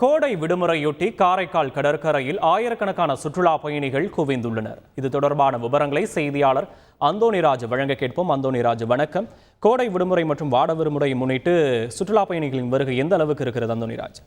கோடை விடுமுறையொட்டி காரைக்கால் கடற்கரையில் ஆயிரக்கணக்கான சுற்றுலா பயணிகள் குவிந்துள்ளனர். இது தொடர்பான விவரங்களை செய்தியாளர் அந்தோணிராஜ் வழங்க கேட்போம். அந்தோணிராஜ், வணக்கம். கோடை விடுமுறை மற்றும் வாட விடுமுறையை முன்னிட்டு சுற்றுலா பயணிகளின் வருகை எந்த அளவுக்கு இருக்கிறது? அந்தோணிராஜ்,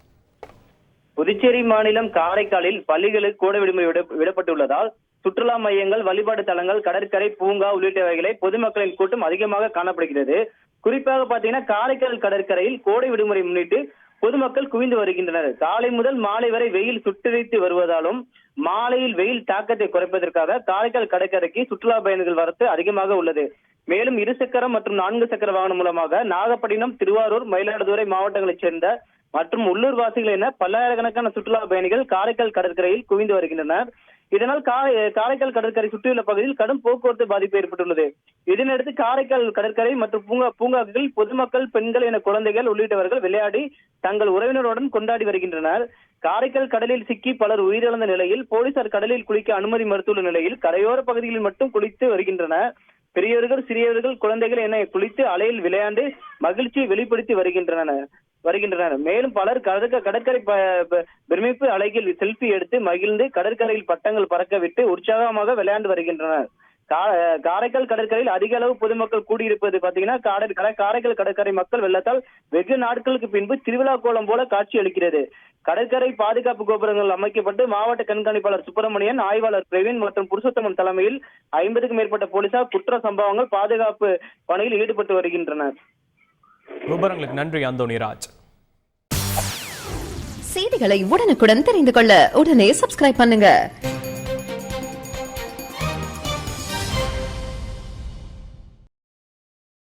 புதுச்சேரி மாநிலம் காரைக்காலில் பள்ளிகளுக்கு கோடை விடுமுறை விடப்பட்டுள்ளதால் சுற்றுலா மையங்கள், வழிபாடு தலங்கள், கடற்கரை, பூங்கா உள்ளிட்டவைகளை பொதுமக்களின் கூட்டம் அதிகமாக காணப்படுகிறது. குறிப்பாக பாத்தீங்கன்னா காரைக்கால் கடற்கரையில் கோடை விடுமுறை முன்னிட்டு பொதுமக்கள் குவிந்து வருகின்றனர். காலை முதல் மாலை வரை வெயில் சுட்டெரித்து வருவதாலும் மாலையில் வெயில் தாக்கத்தை குறைப்பதற்காக காரைக்கால் கடற்கரைக்கு சுற்றுலா பயணிகள் வரத்து அதிகமாக உள்ளது. மேலும் 2 சக்கர மற்றும் 4 சக்கர வாகனம் மூலமாக நாகப்பட்டினம், திருவாரூர், மயிலாடுதுறை மாவட்டங்களைச் சேர்ந்த மற்றும் உள்ளூர் வாசிகள் என பல்லாயிரக்கணக்கான சுற்றுலா பயணிகள் காரைக்கால் கடற்கரையில் குவிந்து வருகின்றனர். இதனால் காரைக்கால் கடற்கரை சுற்றியுள்ள பகுதியில் கடும் போக்குவரத்து பாதிப்பு ஏற்பட்டுள்ளது. இதனையடுத்து காரைக்கால் கடற்கரை மற்றும் பூங்காக்களில் பொதுமக்கள், பெண்கள் என குழந்தைகள் உள்ளிட்டவர்கள் விளையாடி தங்கள் உறவினருடன் கொண்டாடி வருகின்றனர். காரைக்கால் கடலில் சிக்கி பலர் உயிரிழந்த நிலையில் போலீசார் கடலில் குளிக்க அனுமதி மறுத்துள்ள நிலையில் கரையோர பகுதிகளில் மட்டும் குளித்து வருகின்றனர். பெரியவர்கள், சிறியவர்கள், குழந்தைகள் என குளித்து அலையில் விளையாண்டு மகிழ்ச்சியை வெளிப்படுத்தி வருகின்றனர். மேலும் பலர் கடற்கரை பிரமிப்பு அலையில் செல்ஃபி எடுத்து மகிழ்ந்து கடற்கரையில் பட்டங்கள் பறக்க விட்டு உற்சாகமாக விளையாண்டு வருகின்றனர். காரைக்கால் கடற்கரையில் அதிக அளவு பொதுமக்கள் கூடியிருப்பது பாத்தீங்கன்னா காரைக்கால் கடற்கரை மக்கள் வெள்ளத்தால் வெகு நாட்களுக்கு பின்பு திருவிழா கோலம் போல காட்சி அளிக்கிறது. கடற்கரை பாதுகாப்பு கோபுரங்கள் அமைக்கப்பட்டு மாவட்ட கண்காணிப்பாளர் சுப்பிரமணியன், ஆய்வாளர் பிரவீன் மற்றும் புருஷோத்தமன் தலைமையில் 50க்கும் மேற்பட்ட போலீசார் குற்ற சம்பவங்கள் பாதுகாப்பு பணியில் ஈடுபட்டு வருகின்றனர். விவரங்களுக்கு நன்றி அந்தோணிராஜ். செய்திகளை உடனுக்குடன் தெரிந்து கொள்ள உடனே சப்ஸ்கிரைப் பண்ணுங்க.